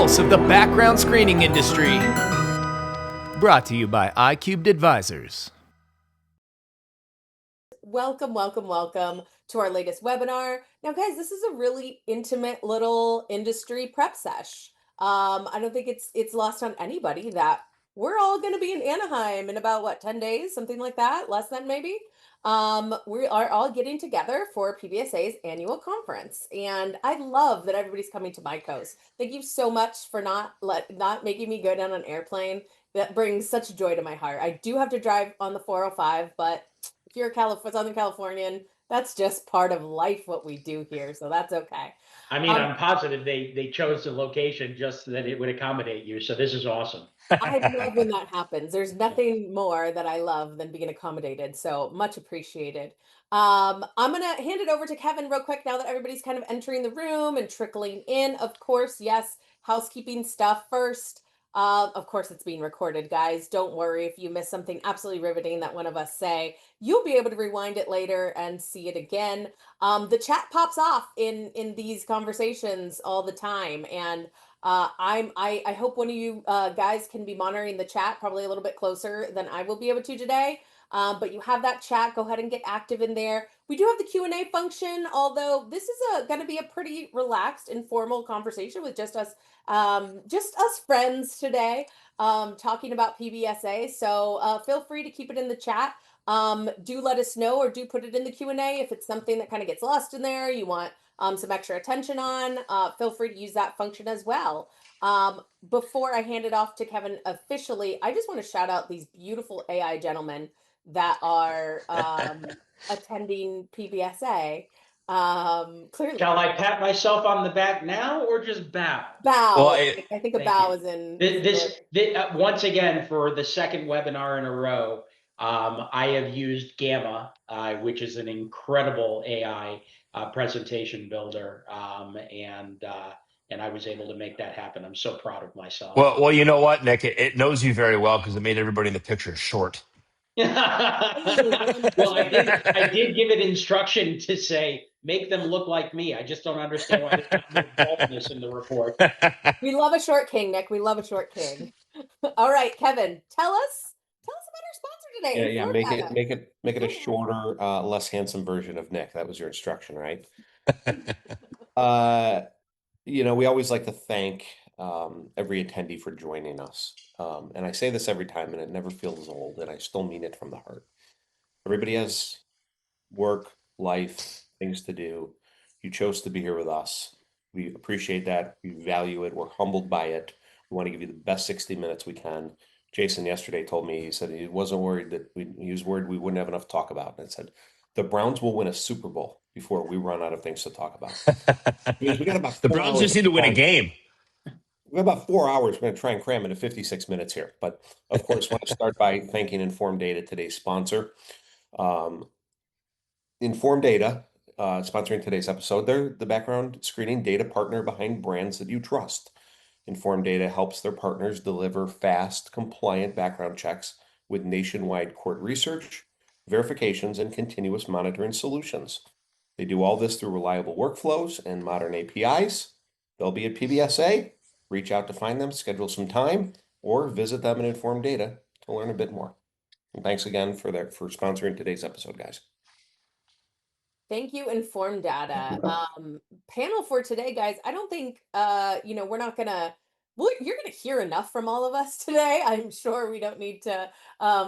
pulse of the background screening industry. Brought to you by IQubed Advisors. Welcome to our latest webinar. Now, guys, this is a really intimate little industry prep sesh. I don't think it's lost on anybody that we're all going to be in Anaheim in about 10 days, something like that, less than maybe. We are all getting together for PBSA's annual conference, and I love that everybody's coming to my coast. Thank you so much for not making me go down an airplane. That brings such joy to my heart. I do have to drive on the 405, but if you're a Southern Californian, that's just part of life, what we do here. So that's okay. I mean, I'm positive they chose the location just so that it would accommodate you. So this is awesome. I love when that happens. There's nothing more that I love than being accommodated. So much appreciated. I'm going to hand it over to Kevin real quick now that everybody's kind of entering the room and trickling in. Of course, yes, housekeeping stuff first. Of course, it's being recorded, guys. Don't worry if you miss something absolutely riveting that one of us say. You'll be able to rewind it later and see it again. The chat pops off in these conversations all the time, and I hope one of you guys can be monitoring the chat probably a little bit closer than I will be able to today. But you have that chat. Go ahead and get active in there. We do have the Q&A function, although this is going to be a pretty relaxed, informal conversation with just us friends today, talking about PBSA. So feel free to keep it in the chat. Do let us know, or do put it in the Q&A if it's something that kind of gets lost in there, you want some extra attention on. Feel free to use that function as well. Before I hand it off to Kevin officially, I just want to shout out these beautiful AI gentlemen that are attending PBSA. Clearly, Shall I pat myself on the back now or just bow? bow. Well, I think a bow is in. This once again, for the second webinar in a row, I have used Gamma, which is an incredible AI presentation builder, and I was able to make that happen. I'm so proud of myself. Well, you know what, Nick? It knows you very well because it made everybody in the picture short. Well, I did give it instruction to say, make them look like me. I just don't understand why there's not more baldness in the report. We love a short king, Nick. We love a short king. All right, Kevin, tell us about our sponsor today. Yeah. Make it a shorter, less handsome version of Nick. That was your instruction, right? We always like to thank every attendee for joining us. And I say this every time, and it never feels old, and I still mean it from the heart. Everybody has work, life, things to do. You chose to be here with us. We appreciate that. We value it. We're humbled by it. We want to give you the best 60 minutes we can. Jason yesterday told me, he said he wasn't worried that we wouldn't have enough to talk about. And I said, the Browns will win a Super Bowl before we run out of things to talk about. We got about the Browns just need to win a game. We have about 4 hours. We're going to try and cram into 56 minutes here. But of course, I want to start by thanking Informed Data, today's sponsor. Informed Data, sponsoring today's episode. They're the background screening data partner behind brands that you trust. Informed Data helps their partners deliver fast, compliant background checks with nationwide court research, verifications, and continuous monitoring solutions. They do all this through reliable workflows and modern APIs. They'll be at PBSA. Reach out to find them, schedule some time, or visit them at Informed Data to learn a bit more. And thanks again for sponsoring today's episode, guys. Thank you, Informed Data. Panel for today, guys. I don't think we're not gonna. Well, you're gonna hear enough from all of us today. I'm sure we don't need to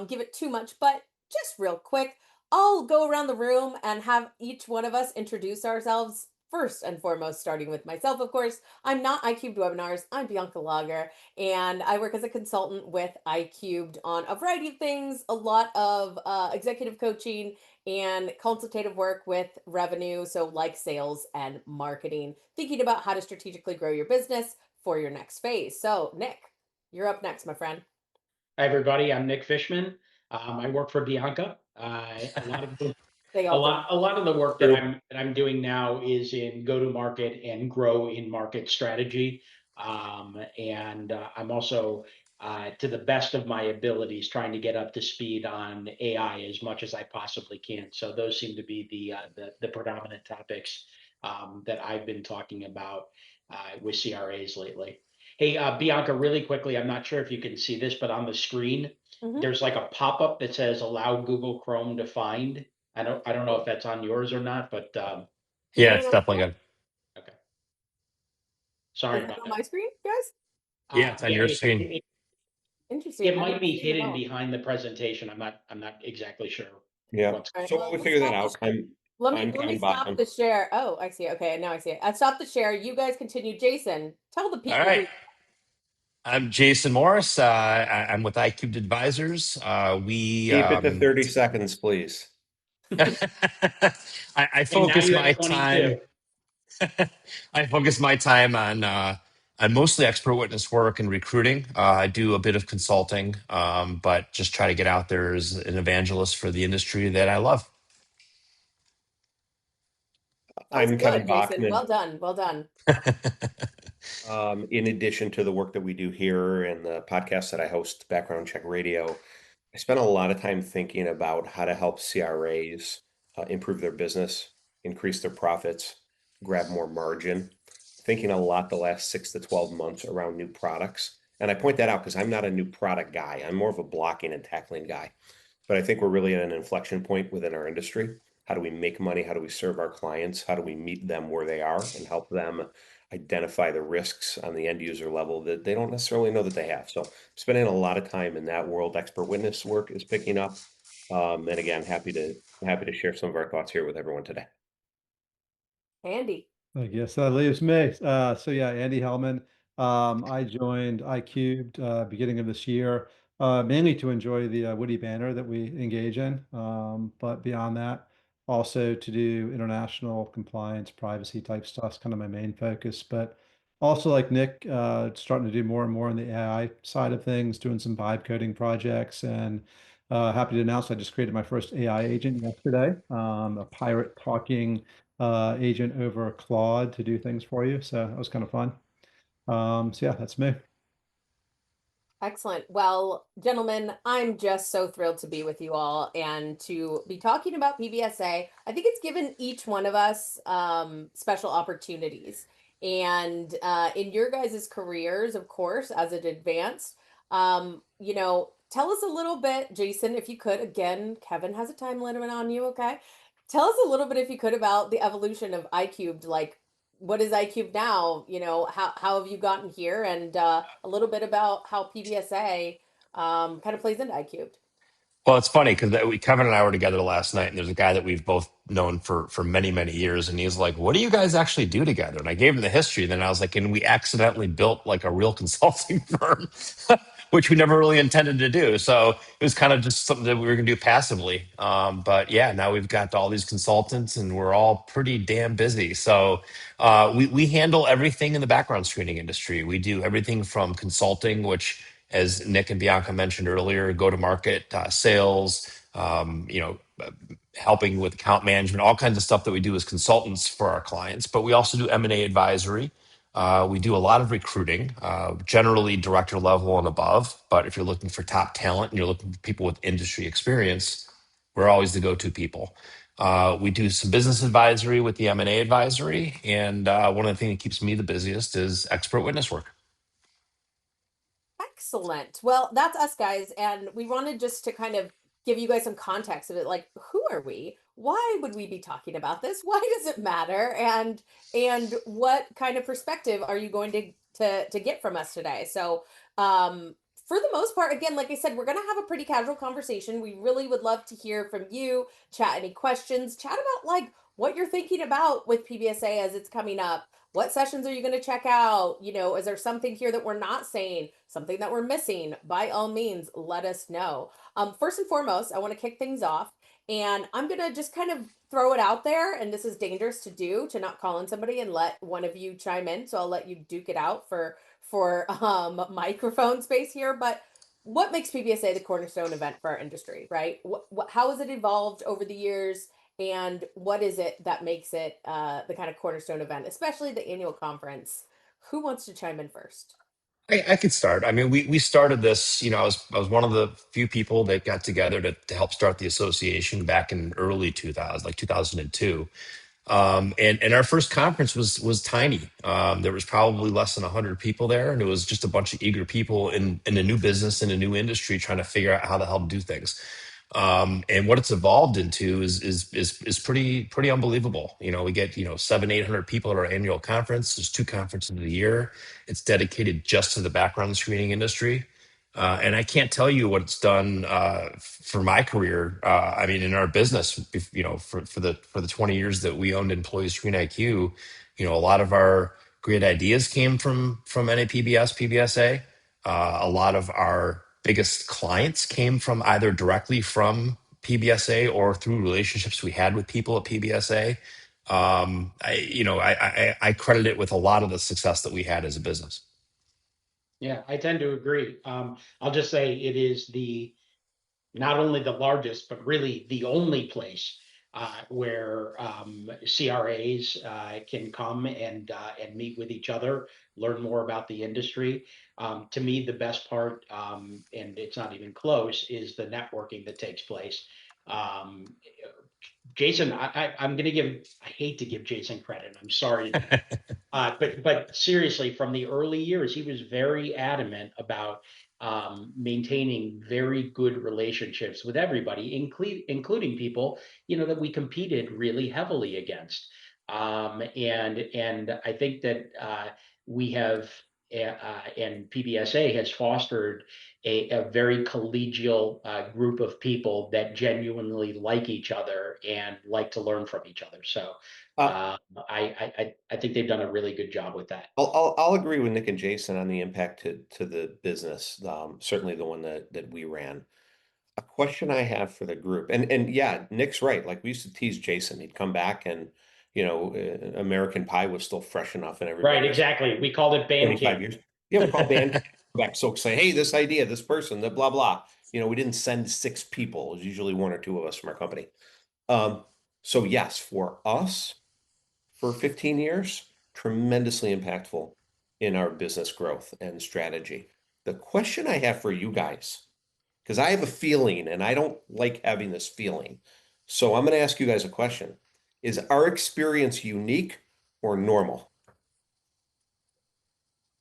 give it too much, but just real quick, I'll go around the room and have each one of us introduce ourselves. First and foremost, starting with myself, of course. I'm not IQubed Webinars. I'm Bianca Lager, and I work as a consultant with IQubed on a variety of things, a lot of executive coaching and consultative work with revenue, so like sales and marketing, thinking about how to strategically grow your business for your next phase. So, Nick, you're up next, my friend. Hi, everybody. I'm Nick Fishman. I work for Bianca. A lot of the work that I'm doing now is in go-to-market and grow in market strategy, and I'm also, to the best of my abilities, trying to get up to speed on AI as much as I possibly can. So those seem to be the predominant topics that I've been talking about with CRAs lately. Hey, Bianca, really quickly, I'm not sure if you can see this, but on the screen, there's like a pop-up that says allow Google Chrome to find. I don't know if that's on yours or not, but Yeah, it's definitely good. okay. Sorry Is that about on that. my screen, guys? Yeah, it's on Yeah, your screen. Interesting. it I might didn't be see it at hidden all. behind the presentation. I'm not exactly sure Yeah. what's. All right, So while well, we let me figure that stop the out, share. I'm Let me Kevin stop Bachman. the share. Oh, I see. Okay, now I see it. I stopped the share. You guys continue. Jason, tell the All people right. who. I'm Jason Morris. I'm with iCubed Advisors. We Keep it to 30 seconds, please. I And now focus you my have 22. time. I focus my time on mostly expert witness work and recruiting. I do a bit of consulting, but just try to get out there as an evangelist for the industry that I love. That was I'm Kevin good, Jason. Bachman. Well done. Well done. In addition to the work that we do here and the podcast that I host, Background Check Radio, I spent a lot of time thinking about how to help CRAs improve their business, increase their profits, grab more margin. Thinking a lot the last 6 to 12 months around new products. And I point that out because I'm not a new product guy. I'm more of a blocking and tackling guy. But I think we're really at an inflection point within our industry. How do we make money? How do we serve our clients? How do we meet them where they are and help them identify the risks on the end user level that they don't necessarily know that they have? So spending a lot of time in that world. Expert witness work is picking up. And again, happy to share some of our thoughts here with everyone today. Andy. I guess that leaves me. So yeah, Andy Hellman. I joined iCubed beginning of this year, mainly to enjoy the witty banner that we engage in. But beyond that, also to do international compliance, privacy type stuff is kind of my main focus. But also like Nick, starting to do more and more on the AI side of things, doing some vibe coding projects, and happy to announce I just created my first AI agent yesterday, a pirate talking agent over Claude to do things for you. So that was kind of fun. So yeah, that's me. Excellent. Well, gentlemen, I'm just so thrilled to be with you all and to be talking about PBSA. I think it's given each one of us special opportunities. And in your guys' careers, of course, as it advanced, tell us a little bit, Jason, if you could. Again, Kevin has a time limit on you, okay? Tell us a little bit, if you could, about the evolution of iCubed, like what is IQubed now? How have you gotten here, and a little bit about how PBSA kind of plays into IQubed. Well, it's funny because Kevin and I were together last night, and there's a guy that we've both known for many, many years, and he's like, "What do you guys actually do together?" And I gave him the history, and then I was like, "And we accidentally built like a real consulting firm, which we never really intended to do." So it was kind of just something that we were going to do passively. But yeah, now we've got all these consultants, and we're all pretty damn busy. So we handle everything in the background screening industry. We do everything from consulting, which, as Nick and Bianca mentioned earlier, go to market, sales, helping with account management, all kinds of stuff that we do as consultants for our clients. But we also do M&A advisory. We do a lot of recruiting, generally director level and above. But if you're looking for top talent and you're looking for people with industry experience, we're always the go-to people. We do some business advisory with the M&A advisory. And one of the things that keeps me the busiest is expert witness work. Excellent. Well, that's us guys, and we wanted just to kind of give you guys some context of it. Like, who are we? Why would we be talking about this? Why does it matter? And what kind of perspective are you going to get from us today? So, for the most part, again, like I said, we're going to have a pretty casual conversation. We really would love to hear from you, chat any questions, chat about like what you're thinking about with PBSA as it's coming up. What sessions are you going to check out? Is there something here that we're not saying, something that we're missing? By all means, let us know. First and foremost, I want to kick things off, and I'm going to just kind of throw it out there. And this is dangerous to do, to not call in somebody and let one of you chime in. So I'll let you duke it out for microphone space here. But what makes PBSA the cornerstone event for our industry, right? How has it evolved over the years? And what is it that makes it the kind of cornerstone event, especially the annual conference? Who wants to chime in first? I could start. I mean, we started this. I was one of the few people that got together to help start the association back in early 2000, like 2002. And our first conference was tiny. There was probably less than 100 people there, and it was just a bunch of eager people in a new business, in a new industry, trying to figure out how the hell to do things. And what it's evolved into is pretty unbelievable. We get 700-800 people at our annual conference. There's 2 conferences a year. It's dedicated just to the background screening industry. And I can't tell you what it's done for my career. I mean, in our business, for the 20 years that we owned Employee Screen IQ, a lot of our great ideas came from NAPBS, PBSA. A lot of our biggest clients came from either directly from PBSA or through relationships we had with people at PBSA. I credit it with a lot of the success that we had as a business. Yeah, I tend to agree. I'll just say it is not only the largest, but really the only place where CRAs can come and meet with each other, learn more about the industry. To me, the best part, and it's not even close, is the networking that takes place. Um, Jason, I'm going to I hate to give Jason credit. I'm sorry to do that. But seriously, from the early years, he was very adamant about maintaining very good relationships with everybody, including people that we competed really heavily against. And I think that we have. And PBSA has fostered a very collegial group of people that genuinely like each other and like to learn from each other. So Uh, I think they've done a really good job with that. I'll agree with Nick and Jason on the impact to the business, certainly the one that we ran. A question I have for the group, and yeah, Nick's right. Like we used to tease Jason. He'd come back and, American Pie was still fresh enough in Right, everybody's exactly. We called it band 25 camp. years. Yeah, we call band back. So say, hey, this idea, this person, the blah, blah. We didn't send 6 people. It was usually 1 or 2 of us from our company. Um, so yes, for us, for 15 years, tremendously impactful in our business growth and strategy. The question I have for you guys, because I have a feeling and I don't like having this feeling. So I'm going to ask you guys a question. Is our experience unique or normal?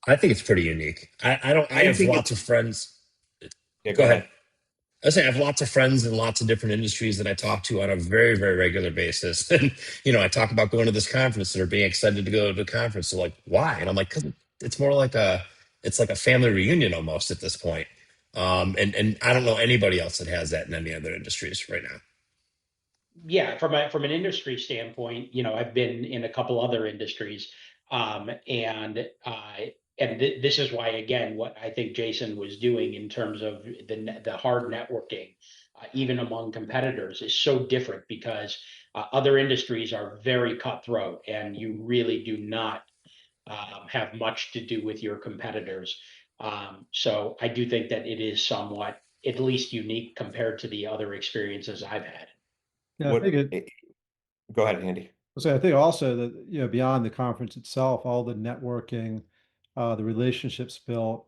I think it's pretty unique. I don't. I I have think lots it's, of friends. yeah, Go go ahead. ahead. I say I have lots of friends in lots of different industries that I talk to on a very, very regular basis. And, I talk about going to this conference and are being excited to go to the conference. They're like, why? And I'm like, because it's more like it's like a family reunion almost at this point. And I don't know anybody else that has that in any other industries right now. Yeah, from an industry standpoint, I've been in a couple other industries, and this is why, again, what I think Jason was doing in terms of the hard networking, even among competitors, is so different because other industries are very cutthroat, and you really do not have much to do with your competitors. So I do think that it is somewhat, at least, unique compared to the other experiences I've had. Yeah, I What, think go ahead, Andy. So I think also that, beyond the conference itself, all the networking, the relationships built,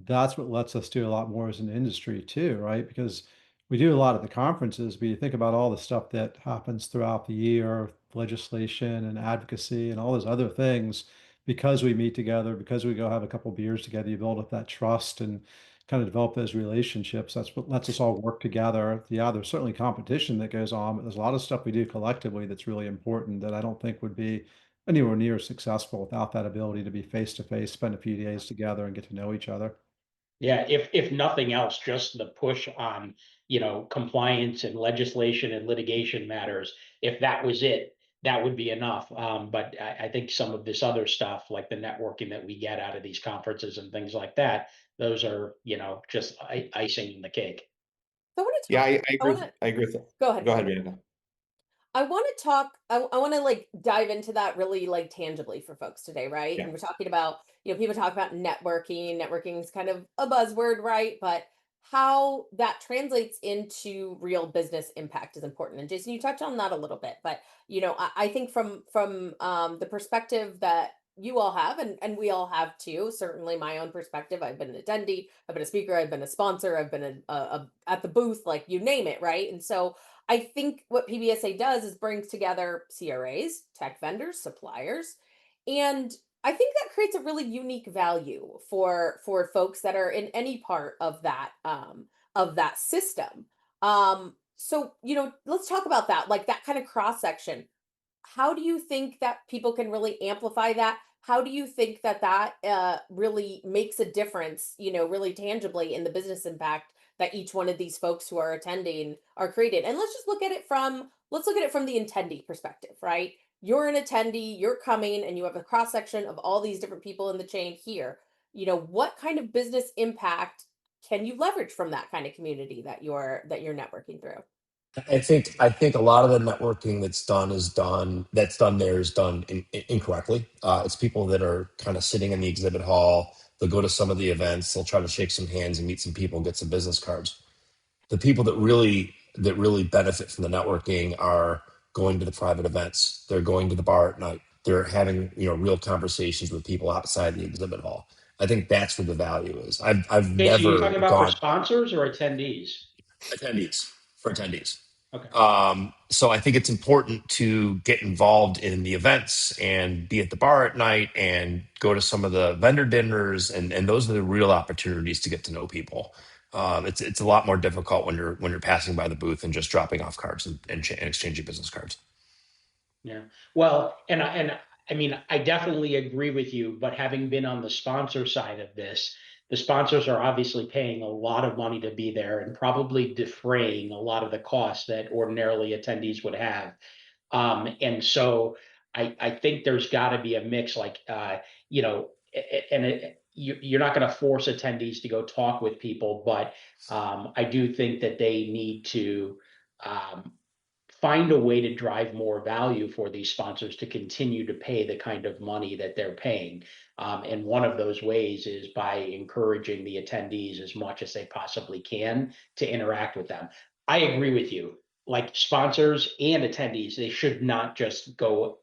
that's what lets us do a lot more as an industry too, right? Because we do a lot at the conferences, but you think about all the stuff that happens throughout the year, legislation and advocacy and all those other things, because we meet together, because we go have a couple beers together, you build up that trust and kind of develop those relationships. That's what lets us all work together. Yeah, there's certainly competition that goes on, but there's a lot of stuff we do collectively that's really important that I don't think would be anywhere near successful without that ability to be face to face, spend a few days together and get to know each other. Yeah, if nothing else, just the push on, compliance and legislation and litigation matters. If that was it, that would be enough. But I think some of this other stuff, like the networking that we get out of these conferences and things like that, those are, just icing in the cake. So I want to Yeah, talk. I I agree. want to I agree with that. go ahead, Go ahead, Kevin. Bianca. I want to talk. I want to like dive into that really like tangibly for folks today, right? Yeah. And we're talking about, people talk about networking. Networking is kind of a buzzword, right? But how that translates into real business impact is important. And Jason, you touched on that a little bit, but I think from the perspective that you all have, and we all have too. Certainly, my own perspective. I've been an attendee, I've been a speaker, I've been a sponsor, I've been at the booth, like you name it, right? And so I think what PBSA does is brings together CRAs, tech vendors, suppliers, and I think that creates a really unique value for folks that are in any part of that system. So let's talk about that, like that kind of cross section. How do you think that people can really amplify that? How do you think that really makes a difference, really tangibly in the business impact that each one of these folks who are attending are created? And let's look at it from the attendee perspective, right? You're an attendee, you're coming, and you have a cross section of all these different people in the chain here. What kind of business impact can you leverage from that kind of community that you're networking through? I think a lot of the networking that's done there is done incorrectly. It's people that are kind of sitting in the exhibit hall. They'll go to some of the events. They'll try to shake some hands and meet some people and get some business cards. The people that really benefit from the networking are going to the private events. They're going to the bar at night. They're having real conversations with people outside the exhibit hall. I think that's where the value is. I've Okay, so you're never talking about for gone sponsors or attendees? attendees. Okay. So I think it's important to get involved in the events and be at the bar at night and go to some of the vendor dinners, and those are the real opportunities to get to know people. It's a lot more difficult when you're passing by the booth and just dropping off cards and exchanging business cards. Yeah. Well, I mean, I definitely agree with you, but having been on the sponsor side of this, the sponsors are obviously paying a lot of money to be there and probably defraying a lot of the costs that ordinarily attendees would have. And so I think there's got to be a mix, like, you're not going to force attendees to go talk with people, but I do think that they need to um, find a way to drive more value for these sponsors to continue to pay the kind of money that they're paying. And one of those ways is by encouraging the attendees as much as they possibly can to interact with them. I agree with you. Like sponsors and attendees, they should not just go,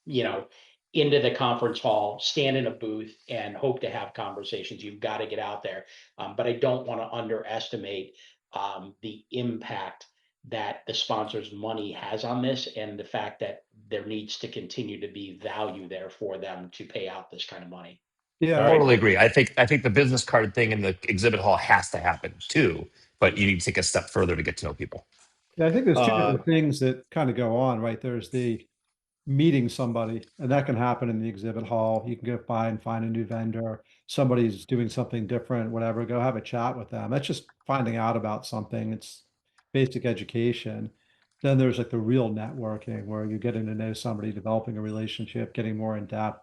you know, into the conference hall, stand in a booth, and hope to have conversations. You've got to get out there. But I don't want to underestimate the impact that the sponsor's money has on this, and the fact that there needs to continue to be value there for them to pay out this kind of money. Yeah, All right. Totally agree. I think the business card thing in the exhibit hall has to happen too, but you need to take a step further to get to know people. yeah, I think there's two Uh, different things that kind of go on, right? There's the meeting somebody, and that can happen in the exhibit hall. You can go by and find a new vendor, somebody's doing something different, whatever, go have a chat with them. That's just finding out about something. It's basic education. Then there's like the real networking where you're getting to know somebody, developing a relationship, getting more in depth.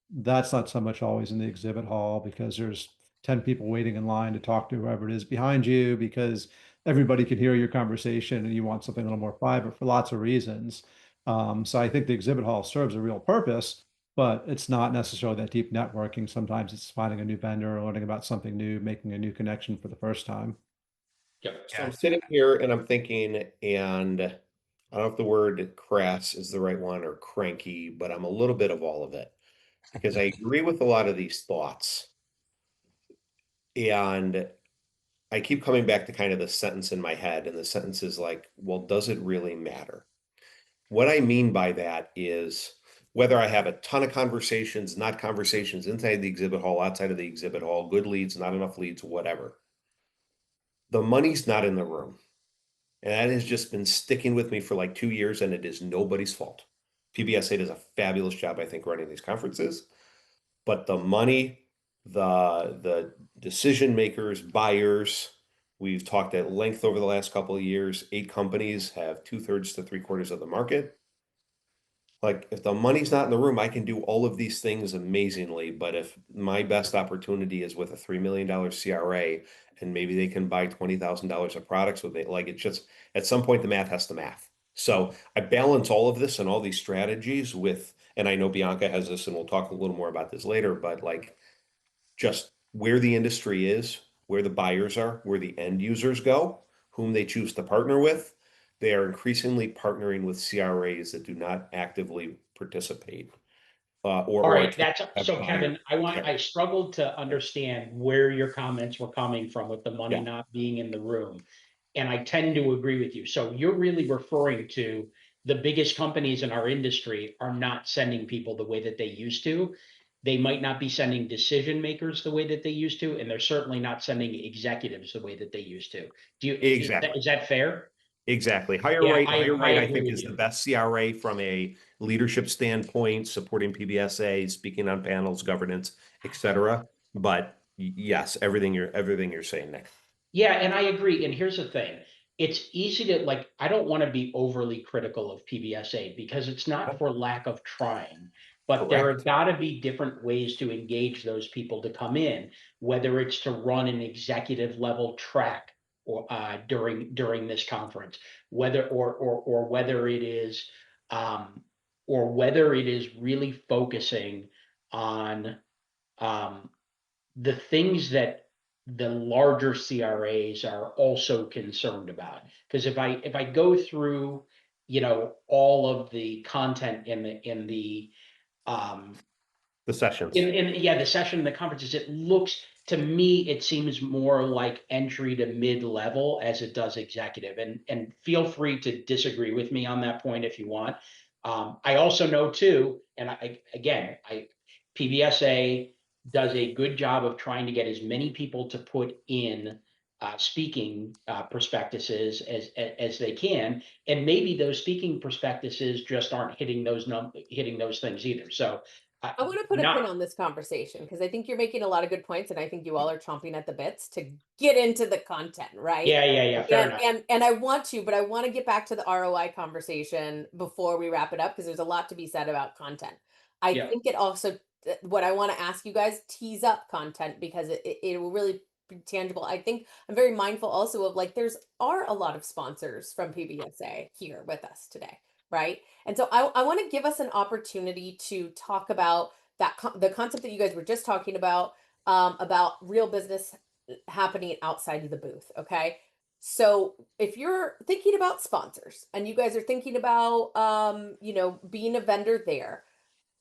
That's not so much always in the exhibit hall because there's 10 people waiting in line to talk to whoever it is behind you because everybody can hear your conversation and you want something a little more private for lots of reasons. So I think the exhibit hall serves a real purpose, but it's not necessarily that deep networking. Sometimes it's finding a new vendor, learning about something new, making a new connection for the first time. Yep. so I'm sitting here and I'm thinking, and I don't know if the word crass is the right one or cranky, but I'm a little bit of all of it because I agree with a lot of these thoughts. And I keep coming back to kind of the sentence in my head, and the sentence is like, well, does it really matter? What I mean by that is whether I have a ton of conversations, not conversations inside the exhibit hall, outside of the exhibit hall, good leads, not enough leads, whatever. The money's not in the room. And that has just been sticking with me for like 2 years, and it is nobody's fault. PBSA does a fabulous job, I think, running these conferences. But the money, the decision makers, buyers, we've talked at length over the last couple of years. 8 companies have 2/3 to 3/4 of the market. Like if the money's not in the room, I can do all of these things amazingly. But if my best opportunity is with a $3 million CRA and maybe they can buy $20,000 of products with it, like it's just at some point the math has to math. So I balance all of this and all these strategies with, and I know Bianca has this, and we'll talk a little more about this later, but like just where the industry is, where the buyers are, where the end users go, whom they choose to partner with. They are increasingly partnering with CRAs that do not actively participate. All Or right, that's so Kevin, Yeah. I struggled to understand where your comments were coming from with the money Yeah. not being in the room. And I tend to agree with you. So you're really referring to the biggest companies in our industry are not sending people the way that they used to. They might not be sending decision makers the way that they used to, and they're certainly not sending executives the way that they used to. Exactly. Is that fair? Exactly. Hire Yeah, right, hire I right, I agree think with is the you. best CRA from a leadership standpoint, supporting PBSA, speaking on panels, governance, etc. But yes, everything you're saying, Nick. Yeah, and I agree. And here's the thing. It's easy to like, I don't want to be overly critical of PBSA because it's not for lack of trying, but there have Correct. got to be different ways to engage those people to come in, whether it's to run an executive level track or during this conference, whether or whether it is or whether it is really focusing on um, the things that the larger CRAs are also concerned about. Because if I go through, all of the content um, The sessions. the session, the conferences, it looks to me, it seems more like entry to mid-level as it does executive. And feel free to disagree with me on that point if you want. I also know too, and I PBSA does a good job of trying to get as many people to put in speaking prospectuses as they can, and maybe those speaking prospectuses just aren't hitting those things either. So I want to put a pin on this conversation because I think you're making a lot of good points, and I think you all are chomping at the bits to get into the content, right? Yeah, fair enough. And I want to, but I want to get back to the ROI conversation before we wrap it up because there's a lot to be said about content. I Yeah. think it also, what I want to ask you guys, tease up content because it will really be tangible. I think I'm very mindful also of like are a lot of sponsors from PBSA here with us today, right? And so I want to give us an opportunity to talk about the concept that you guys were just talking about real business happening outside of the booth. Okay. So if you're thinking about sponsors and you guys are thinking about, being a vendor there,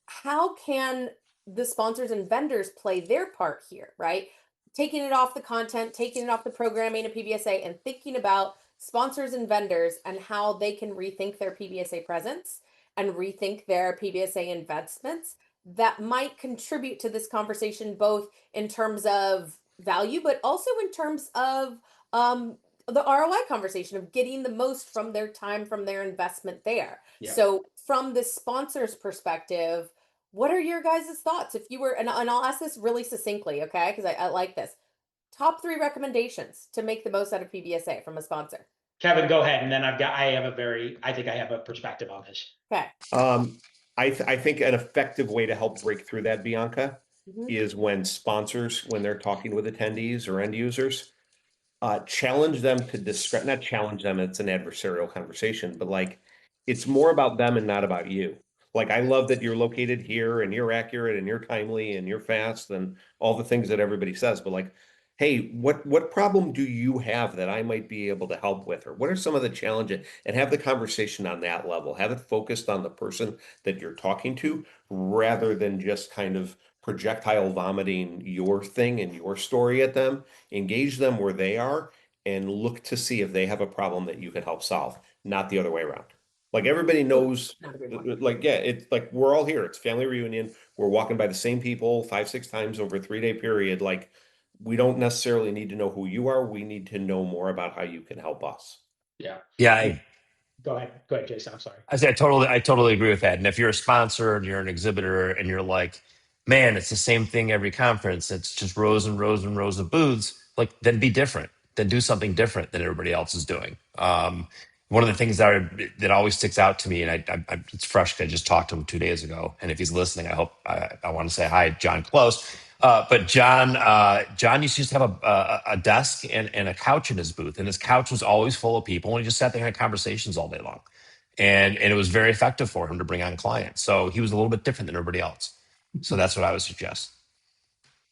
how can the sponsors and vendors play their part here, right? Taking it off the content, taking it off the programming of PBSA, and thinking about sponsors and vendors and how they can rethink their PBSA presence and rethink their PBSA investments that might contribute to this conversation, both in terms of value, but also in terms of the ROI conversation of getting the most from their time, from their investment there. Yeah. So, from the sponsor's perspective, what are your guys' thoughts? If you were, and I'll ask this really succinctly, okay? Because I like this. Top 3 recommendations to make the most out of PBSA from a sponsor. Kevin, go ahead, and then I think I have a perspective on this. Okay. I think an effective way to help break through that, Bianca, is when sponsors, when they're talking with attendees or end users, challenge them to not challenge them, it's an adversarial conversation, but like it's more about them and not about you. Like I love that you're located here and you're accurate and you're timely and you're fast and all the things that everybody says, but like, hey, what problem do you have that I might be able to help with? Or what are some of the challenges? And have the conversation on that level. Have it focused on the person that you're talking to rather than just kind of projectile vomiting your thing and your story at them. Engage them where they are and look to see if they have a problem that you can help solve, not the other way around. Like everybody knows, like, yeah, it's like we're all here. It's family reunion. We're walking by the same people 5-6 times over a 3-day period. Like, we don't necessarily need to know who you are. We need to know more about how you can help us. Yeah. Yeah. Go ahead, Jason. I'm sorry. I totally agree with that. And if you're a sponsor and you're an exhibitor and you're like, man, it's the same thing every conference. It's just rows and rows and rows of booths. Like, then be different. Then do something different than everybody else is doing. One of the things that always sticks out to me, and it's fresh because I just talked to him 2 days ago. And if he's listening, I want to say hi, John Close. But John used to have a desk and a couch in his booth, and his couch was always full of people, and he just sat there and had conversations all day long. And it was very effective for him to bring on clients. So he was a little bit different than everybody else. So that's what I would suggest.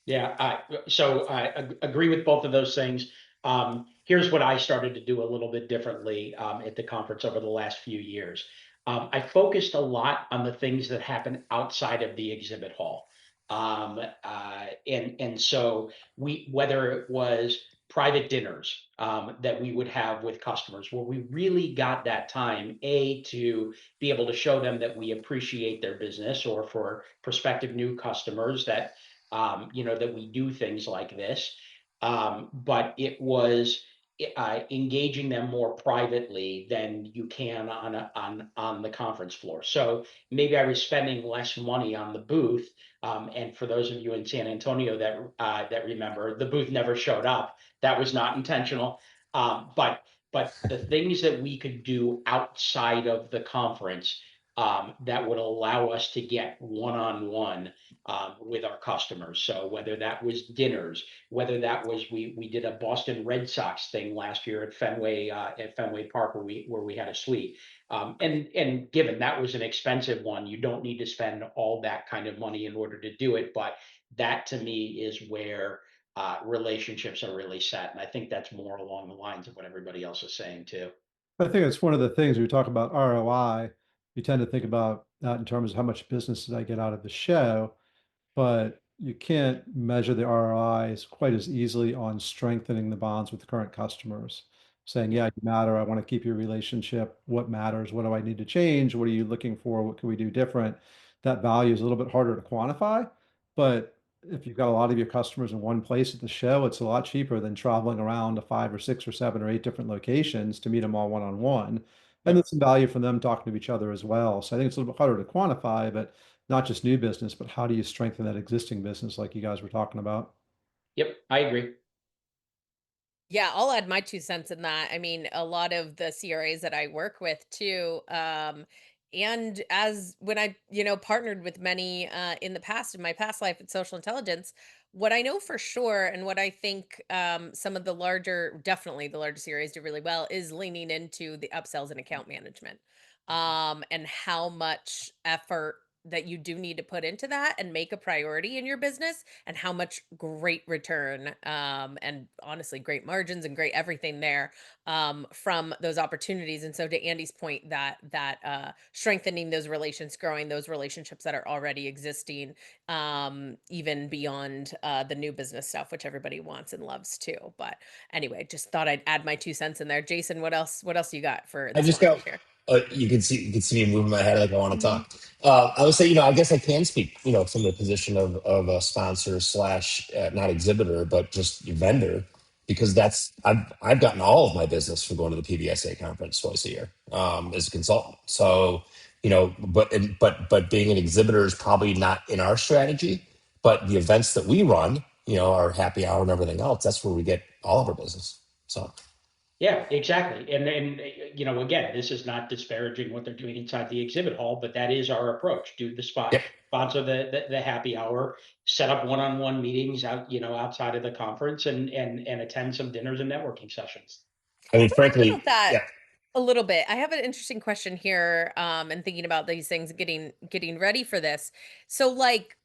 Yeah, so I agree with both of those things. Here's what I started to do a little bit differently at the conference over the last few years. I focused a lot on the things that happen outside of the exhibit hall. And so whether it was private dinners that we would have with customers, where we really got that time, to be able to show them that we appreciate their business, or for prospective new customers that that we do things like this. But it was engaging them more privately than you can on the conference floor. So maybe I was spending less money on the booth. And for those of you in San Antonio that remember, the booth never showed up. That was not intentional. But the things that we could do outside of the conference that would allow us to get one-on-one with our customers. So whether that was dinners, whether that was we did a Boston Red Sox thing last year at Fenway Park, where we had a suite. And given that was an expensive one, you don't need to spend all that kind of money in order to do it. But that to me is where relationships are really set. And I think that's more along the lines of what everybody else is saying too. I think it's one of the things we talk about ROI. You tend to think about that in terms of how much business did I get out of the show, but you can't measure the ROIs quite as easily on strengthening the bonds with the current customers. Saying, yeah, you matter. I want to keep your relationship. What matters? What do I need to change? What are you looking for? What can we do different? That value is a little bit harder to quantify, but if you've got a lot of your customers in one place at the show, it's a lot cheaper than traveling around to 5 or 6 or 7 or 8 different locations to meet them all one-on-one. And there's some value for them talking to each other as well. So I think it's a little bit harder to quantify, but not just new business, but how do you strengthen that existing business like you guys were talking about? Yep, I agree. Yeah, I'll add my 2 cents in that. I mean, a lot of the CRAs that I work with too, and as when I, partnered with many in the past, in my past life in social intelligence, what I know for sure, and what I think some of the larger, definitely the larger CRAs do really well, is leaning into the upsells and account management, and how much effort that you do need to put into that and make a priority in your business, and how much great return, and honestly great margins and great everything there, from those opportunities. And so to Andy's point, that strengthening those relations, growing those relationships that are already existing, even beyond the new business stuff, which everybody wants and loves too. But anyway, just thought I'd add my 2 cents in there. Jason, what else you got for I the just got. sponsors here? You can see me moving my head like I want to talk. I would say, I guess I can speak, from the position of a sponsor slash not exhibitor, but just vendor, because I've gotten all of my business from going to the PBSA conference twice a year as a consultant. So, but being an exhibitor is probably not in our strategy, but the events that we run, our happy hour and everything else, that's where we get all of our business. So. Yeah, exactly. And again, this is not disparaging what they're doing inside the exhibit hall, but that is our approach. Do the Yep. sponsor the happy hour, set up one-on-one meetings outside of the conference, and attend some dinners and networking sessions. I mean, I want to talk frankly, about that yeah. a little bit. I have an interesting question here, and thinking about these things, getting ready for this. So, like,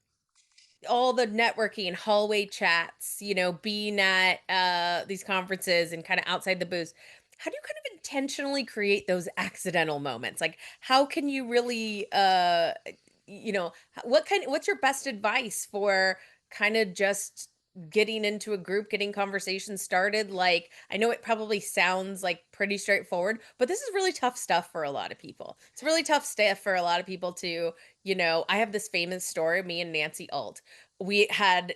all the networking, hallway chats, being at these conferences and kind of outside the booth. How do you kind of intentionally create those accidental moments? Like, how can you really, what's your best advice for kind of just getting into a group, getting conversations started? Like, I know it probably sounds like pretty straightforward, but this is really tough stuff for a lot of people. It's really tough stuff for a lot of people to, I have this famous story, me and Nancy Alt.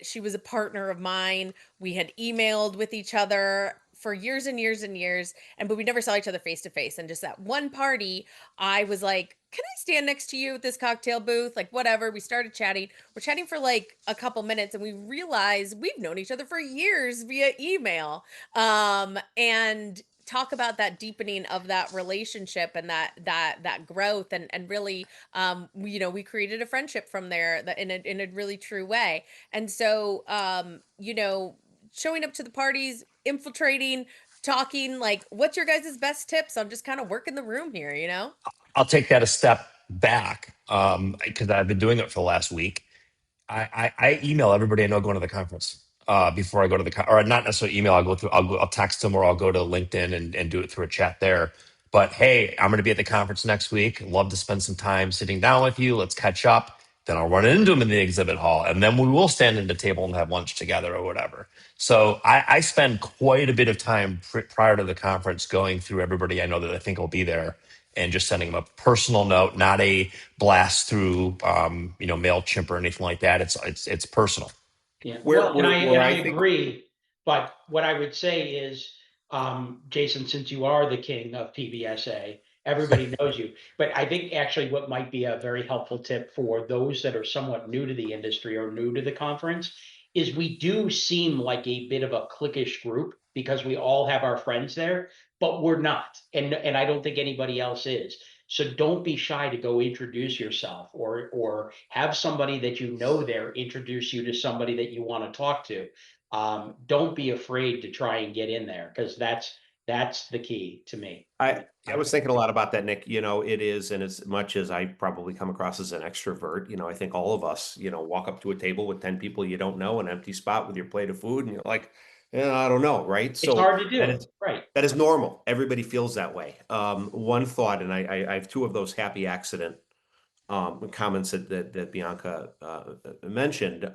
She was a partner of mine. We had emailed with each other for years and years and years, but we never saw each other face to face. And just that one party, I was like, can I stand next to you at this cocktail booth? Like, whatever. We started chatting. We're chatting for like a couple minutes, and we realized we've known each other for years via email. And talk about that deepening of that relationship, and that growth, and really, we created a friendship from there, that in a really true way. And so, showing up to the parties, infiltrating, talking, like, what's your guys' best tips on just kind of working the room here? I'll take that a step back because I've been doing it for the last week. I email everybody I know going to the conference before I go to or not necessarily email. I'll text them, or I'll go to LinkedIn and do it through a chat there. But hey, I'm going to be at the conference next week. Love to spend some time sitting down with you. Let's catch up. Then I'll run into him in the exhibit hall, and then we will stand at a table and have lunch together or whatever. So I spend quite a bit of time prior to the conference going through everybody I know that I think will be there and just sending them a personal note, not a blast through, MailChimp or anything like that. It's personal. Yeah, Where, well, and I I think, agree, but what I would say is, Jason, since you are the king of PBSA, everybody knows you. But I think actually what might be a very helpful tip for those that are somewhat new to the industry or new to the conference is we do seem like a bit of a cliquish group because we all have our friends there, but we're not, and I don't think anybody else is. So don't be shy to go introduce yourself or have somebody that you know there introduce you to somebody that you want to talk to. Don't be afraid to try and get in there because that's the key to me. I was thinking a lot about that, Nick. It is, and as much as I probably come across as an extrovert, I think all of us, walk up to a table with 10 people you don't know, an empty spot with your plate of food, and you're like, yeah, I don't know, right? It's So hard to that do, is right? that is normal. Everybody feels that way. One thought, and I have two of those happy accident comments that Bianca mentioned.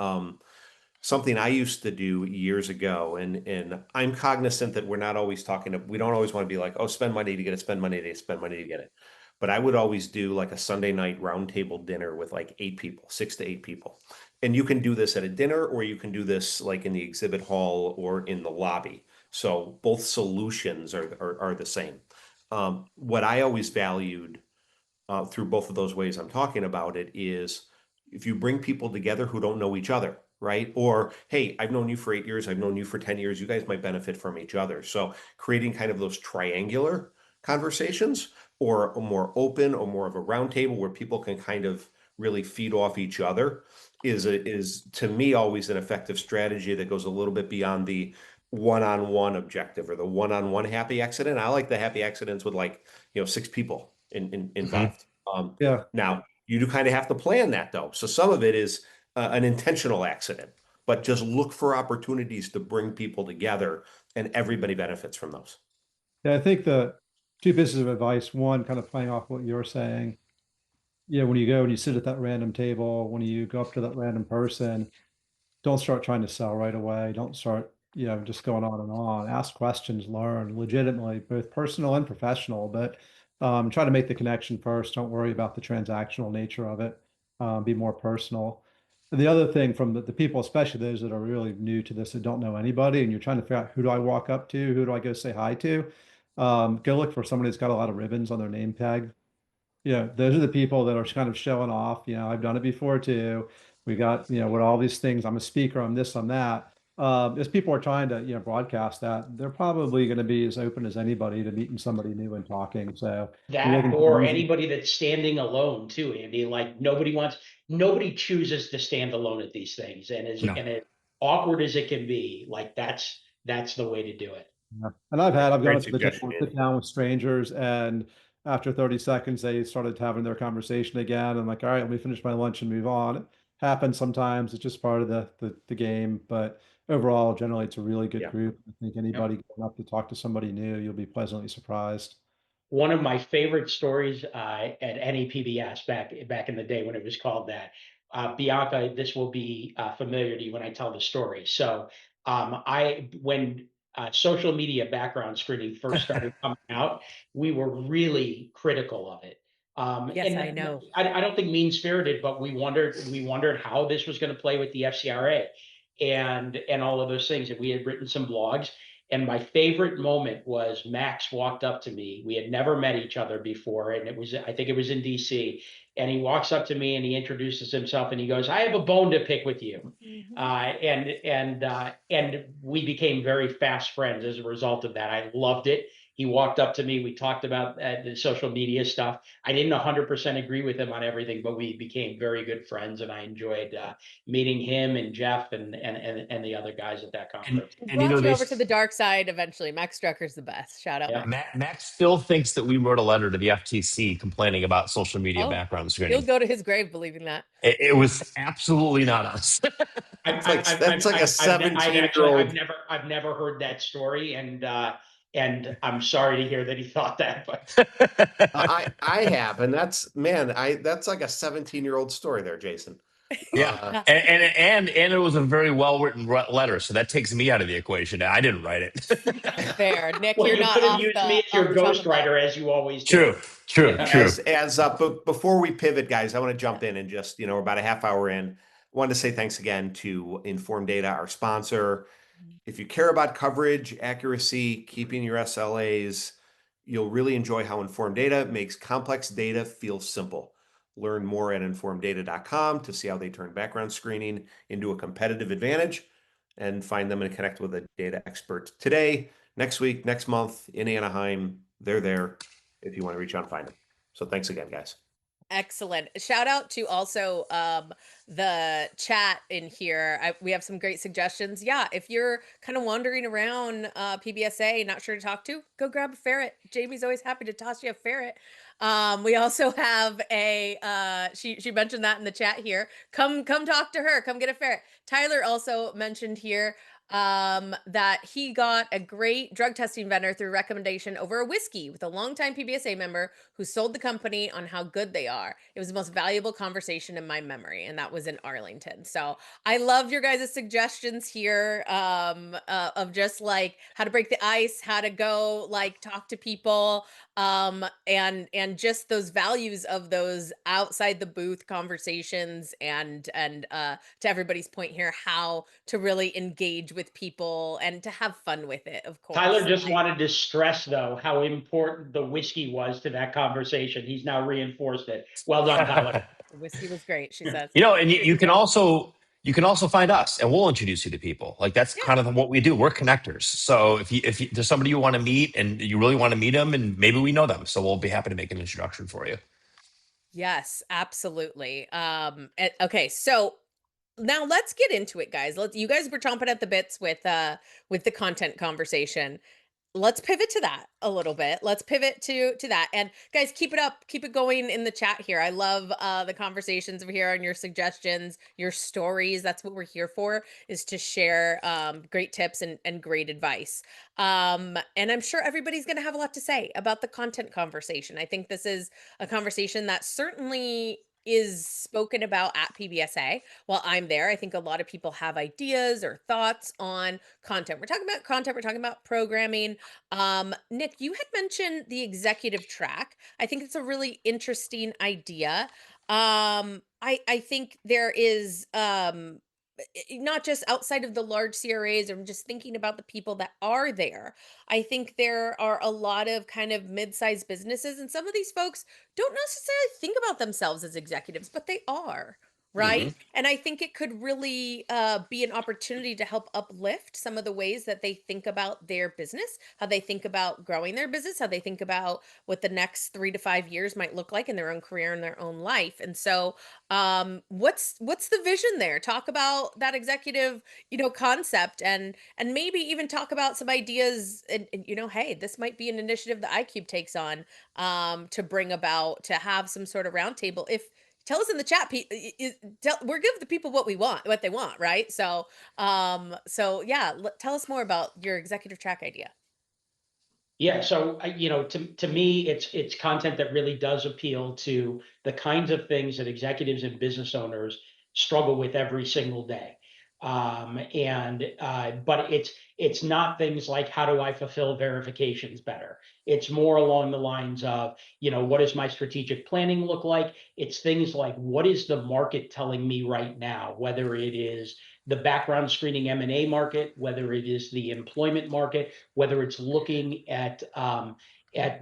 Something I used to do years ago, and I'm cognizant that we don't always want to be like, oh, spend money to get it, spend money to spend money to get it. But I would always do like a Sunday night roundtable dinner with like 8 people, 6 to 8 people. And you can do this at a dinner, or you can do this like in the exhibit hall or in the lobby. So both solutions are the same. What I always valued through both of those ways I'm talking about it is if you bring people together who don't know each other, right? Or, hey, I've known you for 8 years, I've known you for 10 years, you guys might benefit from each other. So creating kind of those triangular conversations or a more open or more of a round table where people can kind of really feed off each other is to me always an effective strategy that goes a little bit beyond the one-on-one objective or the one-on-one happy accident. I like the happy accidents with like 6 people involved. Yeah. Now you do kind of have to plan that though. So some of it is an intentional accident, but just look for opportunities to bring people together, and everybody benefits from those. Yeah, I think the two pieces of advice, one kind of playing off what you're saying. When you go and you sit at that random table, when you go up to that random person, don't start trying to sell right away. Don't start, just going on and on. Ask questions, learn legitimately, both personal and professional, but try to make the connection first. Don't worry about the transactional nature of it. Be more personal. And the other thing from the people, especially those that are really new to this, that don't know anybody, and you're trying to figure out who do I walk up to, who do I go say hi to, go look for somebody that's got a lot of ribbons on their name tag. Those are the people that are kind of showing off. I've done it before too. We got, with all these things, I'm a speaker, I'm this, I'm that. As people are trying to, broadcast that, they're probably going to be as open as anybody to meeting somebody new and talking. So That or anybody that's standing alone too, Andy. Like nobody chooses to stand alone at these things, and No. as awkward as it can be, like that's the way to do it. Yeah. And I've gone Great up to the suggestion, table and Andy. sit down with strangers, and after 30 seconds, they started having their conversation again. I'm like, all right, let me finish my lunch and move on. It happens sometimes. It's just part of the game. But overall, generally, it's a really good Yeah. group. I think anybody going up to talk to somebody new, you'll be pleasantly surprised. One of my favorite stories at any PBS back in the day when it was called that. Bianca, this will be familiar to you when I tell the story. So I when social media background screening first started coming out, we were really critical of it. Yes, And I know. I don't think mean spirited, but we wondered how this was going to play with the FCRA and all of those things. And we had written some blogs. And my favorite moment was Max walked up to me. We had never met each other before, and I think it was in DC. And he walks up to me and he introduces himself and he goes, "I have a bone to pick with you." And we became very fast friends as a result of that. I loved it. He walked up to me. We talked about the social media stuff. I didn't 100% agree with him on everything, but we became very good friends, and I enjoyed meeting him and Jeff and the other guys at that conference. And Brought you over to the dark side eventually. Max Strucker's the best. Shout out, Yeah. Max. Max still thinks that we wrote a letter to the FTC complaining about social media Oh, background He'll screening. go to his grave believing that. It was absolutely not us. That's like a I've 17-year-old. never heard that story, and And I'm sorry to hear that he thought that, but I have, and that's like a 17-year-old story there, Jason. Yeah, and it was a very well written letter, so that takes me out of the equation. I didn't write it. Fair, Nick. well, You're you not could have off used the me as your top of the. ghostwriter, as you always do. True. But before we pivot, guys, I want to jump in and just, we're about a half hour in. I wanted to say thanks again to Inform Data, our sponsor. If you care about coverage, accuracy, keeping your SLAs, you'll really enjoy how Inform Data makes complex data feel simple. Learn more at informdata.com to see how they turn background screening into a competitive advantage, and find them and connect with a data expert today, next week, next month in Anaheim. They're there if you want to reach out and find them. So thanks again, guys. Excellent. Shout out to also the chat in here. We have some great suggestions. Yeah, if you're kind of wandering around PBSA, not sure to talk to, go grab a ferret. Jamie's always happy to toss you a ferret. We also have a she mentioned that in the chat here. Come talk to her. Come get a ferret. Tyler also mentioned here that he got a great drug testing vendor through recommendation over a whiskey with a longtime PBSA member who sold the company on how good they are. It was the most valuable conversation in my memory, and that was in Arlington. So I love your guys' suggestions here of just like how to break the ice, how to go like talk to people, and just those values of those outside the booth conversations, and to everybody's point here, how to really engage with people and to have fun with it, of course. Tyler just wanted to stress, though, how important the whiskey was to that conversation. He's now reinforced it. Well done, Tyler. The whiskey was great, she says. And you can also find us, and we'll introduce you to people. Like that's kind of what we do. We're connectors. So if there's somebody you want to meet and you really want to meet them, and maybe we know them, so we'll be happy to make an introduction for you. Yes, absolutely. Okay, so now let's get into it, guys. You guys were chomping at the bits with the content conversation. Let's pivot to that a little bit. Let's pivot to that. And guys, keep it up. Keep it going in the chat here. I love the conversations over here and your suggestions, your stories. That's what we're here for, is to share great tips and great advice. And I'm sure everybody's going to have a lot to say about the content conversation. I think this is a conversation that certainly is spoken about at PBSA while I'm there. I think a lot of people have ideas or thoughts on content. We're talking about content, we're talking about programming. Nick, you had mentioned the executive track. I think it's a really interesting idea. I think there is not just outside of the large CRAs, or just thinking about the people that are there. I think there are a lot of kind of mid-sized businesses, and some of these folks don't necessarily think about themselves as executives, but they are, right? And I think it could really be an opportunity to help uplift some of the ways that they think about their business, how they think about growing their business, how they think about what the next 3 to 5 years might look like in their own career and their own life. And so what's the vision there? Talk about that executive concept, and maybe even talk about some ideas, and hey, this might be an initiative that IQubed takes on to bring about, to have some sort of roundtable. If Tell us in the chat, we're giving the people what they want, right? So yeah, tell us more about your executive track idea. Yeah, so to me, it's content that really does appeal to the kinds of things that executives and business owners struggle with every single day. But it's not things like, how do I fulfill verifications better? It's more along the lines of, what does my strategic planning look like? It's things like, what is the market telling me right now? Whether it is the background screening M&A market, whether it is the employment market, whether it's looking at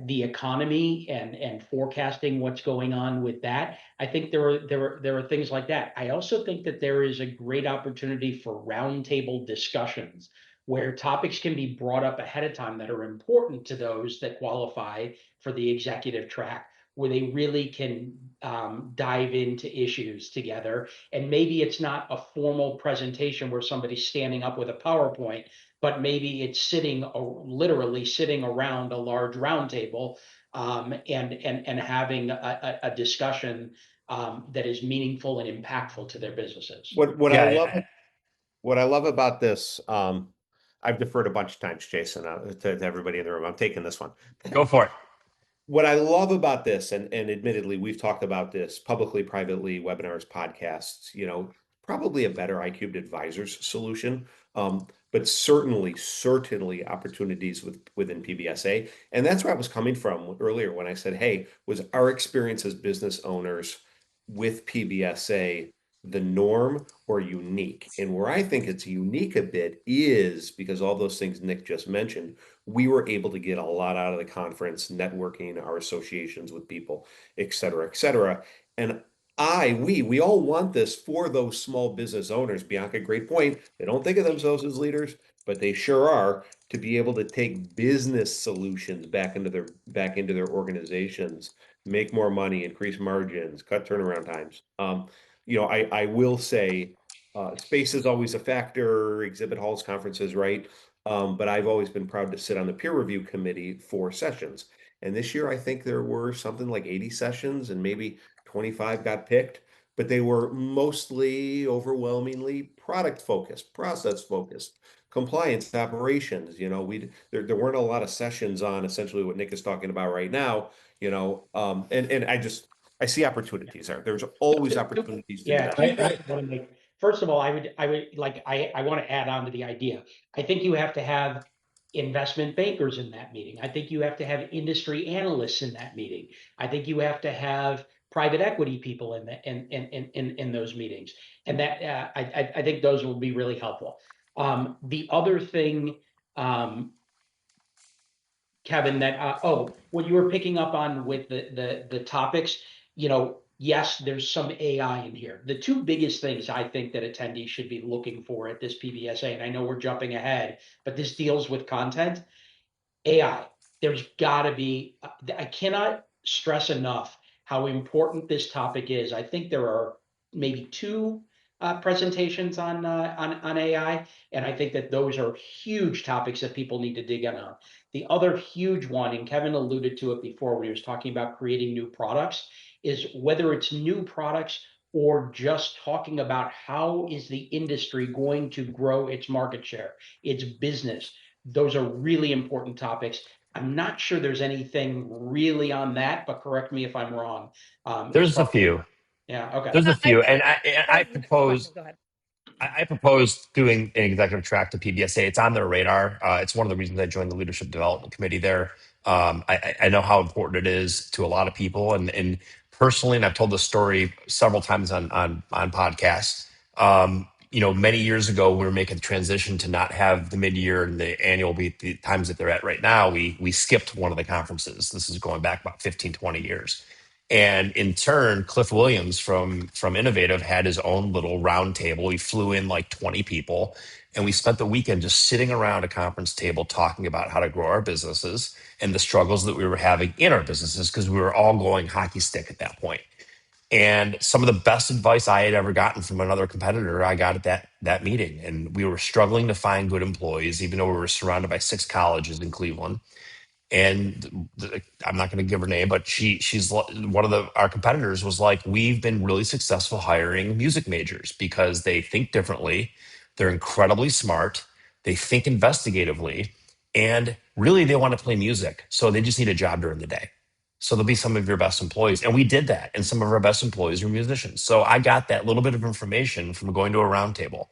the economy and forecasting what's going on with that. I think there are things like that. I also think that there is a great opportunity for roundtable discussions where topics can be brought up ahead of time that are important to those that qualify for the executive track, where they really can dive into issues together. And maybe it's not a formal presentation where somebody's standing up with a PowerPoint, but maybe it's literally sitting around a large round table and having a discussion that is meaningful and impactful to their businesses. What I love about this, I've deferred a bunch of times, Jason, to everybody in the room. I'm taking this one. Go for it. What I love about this, and admittedly, we've talked about this publicly, privately, webinars, podcasts, probably a better IQubed advisors solution, but certainly opportunities within PBSA. And that's where I was coming from earlier when I said, hey, was our experience as business owners with PBSA the norm or unique? And where I think it's unique a bit is because all those things Nick just mentioned, we were able to get a lot out of the conference, networking, our associations with people, et cetera, et cetera. And we all want this for those small business owners. Bianca, great point. They don't think of themselves as leaders, but they sure are, to be able to take business solutions back into their organizations, make more money, increase margins, cut turnaround times. I will say space is always a factor, exhibit halls, conferences, right? But I've always been proud to sit on the peer review committee for sessions. And this year, I think there were something like 80 sessions and maybe 25 got picked, but they were mostly overwhelmingly product focused, process focused, compliance, operations. There weren't a lot of sessions on essentially what Nick is talking about right now, and I see opportunities there. There's always opportunities to Yeah, invest. I want to make, first of all, I want to add on to the idea. I think you have to have investment bankers in that meeting. I think you have to have industry analysts in that meeting. I think you have to have private equity people in those meetings. And that I think those will be really helpful. The other thing, Kevin, that what you were picking up on with the topics, yes, there's some AI in here. The two biggest things I think that attendees should be looking for at this PBSA, and I know we're jumping ahead, but this deals with content. AI. There's got to be. I cannot stress enough how important this topic is. I think there are maybe two presentations on AI, and I think that those are huge topics that people need to dig in on. The other huge one, and Kevin alluded to it before when he was talking about creating new products, is whether it's new products or just talking about how is the industry going to grow its market share, its business. Those are really important topics. I'm not sure there's anything really on that, but correct me if I'm wrong. There's a few. Yeah. Okay. There's a few, and I That was the next question. propose Go ahead. I propose doing an executive track to PBSA. It's on their radar. It's one of the reasons I joined the leadership development committee there. I know how important it is to a lot of people, and personally, and I've told this story several times on podcasts. Many years ago, we were making the transition to not have the mid-year and the annual be the times that they're at right now. We skipped one of the conferences. This is going back about 15, 20 years. And in turn, Cliff Williams from Innovative had his own little round table. He flew in like 20 people, and we spent the weekend just sitting around a conference table talking about how to grow our businesses and the struggles that we were having in our businesses because we were all going hockey stick at that point. And some of the best advice I had ever gotten from another competitor, I got at that meeting. And we were struggling to find good employees, even though we were surrounded by 6 colleges in Cleveland. And I'm not going to give her name, but she's one of our competitors was like, we've been really successful hiring music majors because they think differently, they're incredibly smart, they think investigatively, and really they want to play music, so they just need a job during the day. So they'll be some of your best employees, and we did that, and some of our best employees were musicians. So I got that little bit of information from going to a roundtable.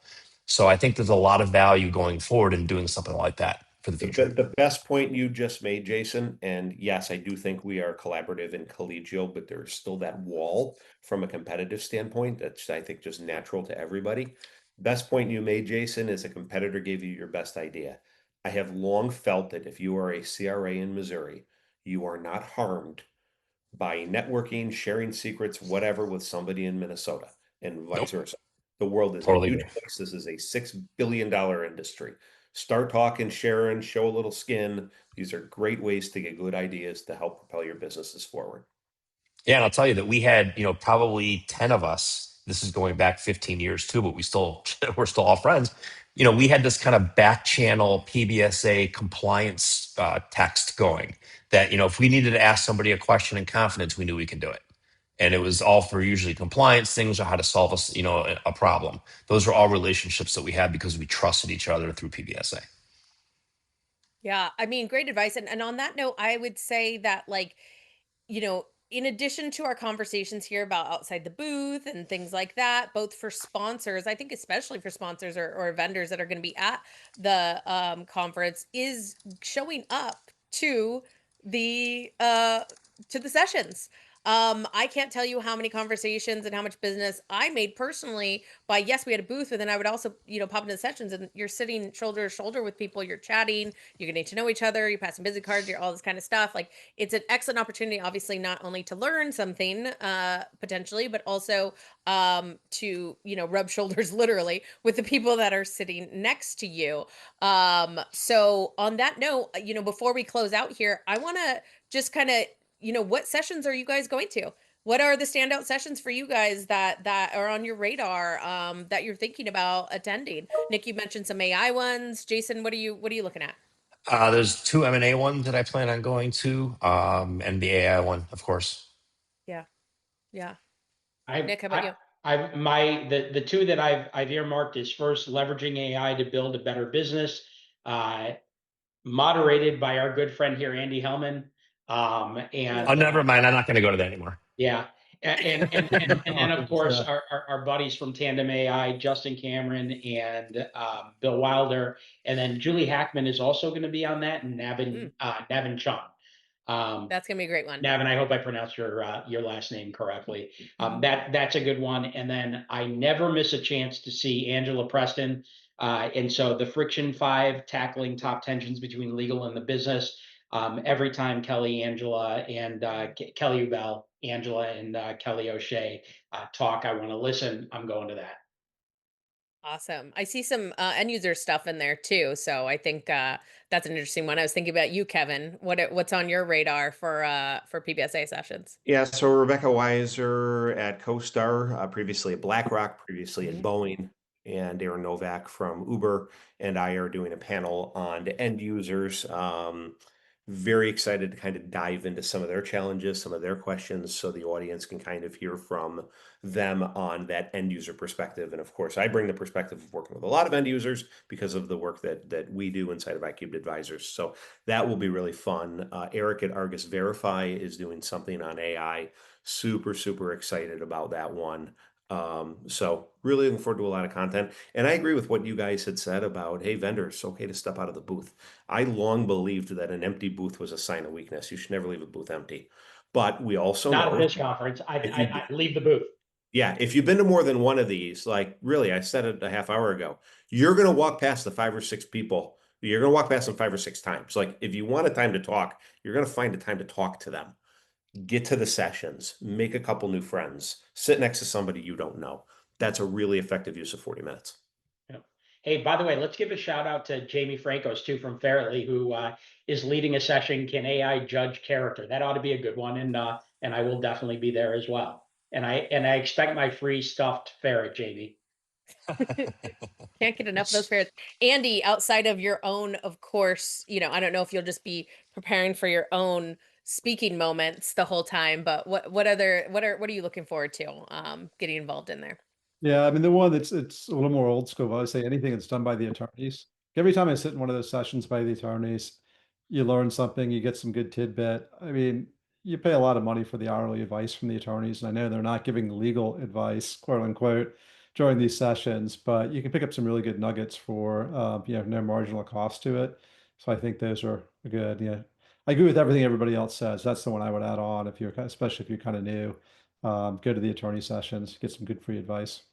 So I think there's a lot of value going forward in doing something like that for the future. The best point you just made, Jason, and yes, I do think we are collaborative and collegial, but there's still that wall from a competitive standpoint that's, I think, just natural to everybody. Best point you made, Jason, is a competitor gave you your best idea. I have long felt that if you are a CRA in Missouri, you are not harmed by networking, sharing secrets, whatever, with somebody in Minnesota, and vice versa. The world is a Totally huge agree. place. This is a $6 billion industry. Start talking, sharing, show a little skin. These are great ways to get good ideas to help propel your businesses forward. Yeah, and I'll tell you that we had, probably 10 of us. This is going back 15 years too, but we're still all friends. We had this kind of back channel PBSA compliance text going that, if we needed to ask somebody a question in confidence, we knew we could do it. And it was all for usually compliance things or how to solve a problem. Those are all relationships that we had because we trusted each other through PBSA. Yeah, I mean, great advice. And on that note, I would say that, like, in addition to our conversations here about outside the booth and things like that, both for sponsors, I think especially for sponsors or vendors that are going to be at the conference, is showing up the to the sessions. I can't tell you how many conversations and how much business I made personally by, yes, we had a booth, but then I would also, pop into sessions and you're sitting shoulder to shoulder with people, you're chatting, you're getting to know each other, you're passing business cards, you're all this kind of stuff. Like, it's an excellent opportunity, obviously, not only to learn something potentially, but also to, rub shoulders literally with the people that are sitting next to you. So on that note, before we close out here, I want to just kind of, what sessions are you guys going to? What are the standout sessions for you guys that are on your radar, that you're thinking about attending? Nick, you mentioned some AI ones. Jason, what are you looking at? There's two M&A ones that I plan on going to, and the AI one, of course. Yeah. Yeah. I Nick, how about I you? the two that I've earmarked is, first, leveraging AI to build a better business, uh, moderated by our good friend here, Andy Hellman. Oh, And never mind. I'm not going to go to that anymore. Yeah. And then, of course, Yeah. our buddies from Tandem AI, Justin Cameron and Bill Wilder. And then Julie Hackman is also going to be on that, and Mm, Navin Chung. Um, that's gonna be a great one. Navin, I hope I pronounced your last name correctly. That's a good one. And then I never miss a chance to see Angela Preston. And so the Friction Five, tackling top tensions between legal and the business. Every time Kelly, Angela, and Kelly Ubell, Angela, and Kelly O'Shea talk, I want to listen. I'm going to that. Awesome. I see some end user stuff in there too, so I think that's an interesting one. I was thinking about you, Kevin. What's on your radar for PBSA sessions? Yeah, so Rebecca Weiser at CoStar, previously at BlackRock, previously at Mhm. Boeing, and Aaron Novak from Uber and I are doing a panel on end users. Very excited to kind of dive into some of their challenges, some of their questions, so the audience can kind of hear from them on that end user perspective. And of course, I bring the perspective of working with a lot of end users because of the work that we do inside of IQubed Advisors. So that will be really fun. Eric at Argus Verify is doing something on AI. Super, super excited about that one. So really looking forward to a lot of content. And I agree with what you guys had said about, hey, vendors, it's okay to step out of the booth. I long believed that an empty booth was a sign of weakness. You should never leave a booth empty. But we also Not at know this conference. if you I leave the booth. yeah, if you've been to more than one of these, like really, I said it a half hour ago, you're going to walk past the 5 or 6 people. You're going to walk past them 5 or 6 times. Like if you want a time to talk, you're going to find a time to talk to them. Get to the sessions, make a couple new friends, sit next to somebody you don't know. That's a really effective use of 40 minutes. Yeah. Hey, by the way, let's give a shout out to Jamie Francos too from Ferretly, who is leading a session. Can AI judge character? That ought to be a good one, and I will definitely be there as well. And I expect my free stuffed ferret, Jamie. Can't get enough of those ferrets. Andy, outside of your own, of course, I don't know if you'll just be preparing for your own speaking moments the whole time, but what are you looking forward to getting involved in there? Yeah, I mean the one that's it's a little more old school, but I would say anything that's done by the attorneys. Every time I sit in one of those sessions by the attorneys, you learn something, you get some good tidbit. I mean, you pay a lot of money for the hourly advice from the attorneys, and I know they're not giving legal advice, quote unquote, during these sessions, but you can pick up some really good nuggets for no marginal cost to it. So I think those are good. Yeah, I agree with everything everybody else says. That's the one I would add on if you're, especially if you're kind of new. Go to the attorney sessions, get some good free advice.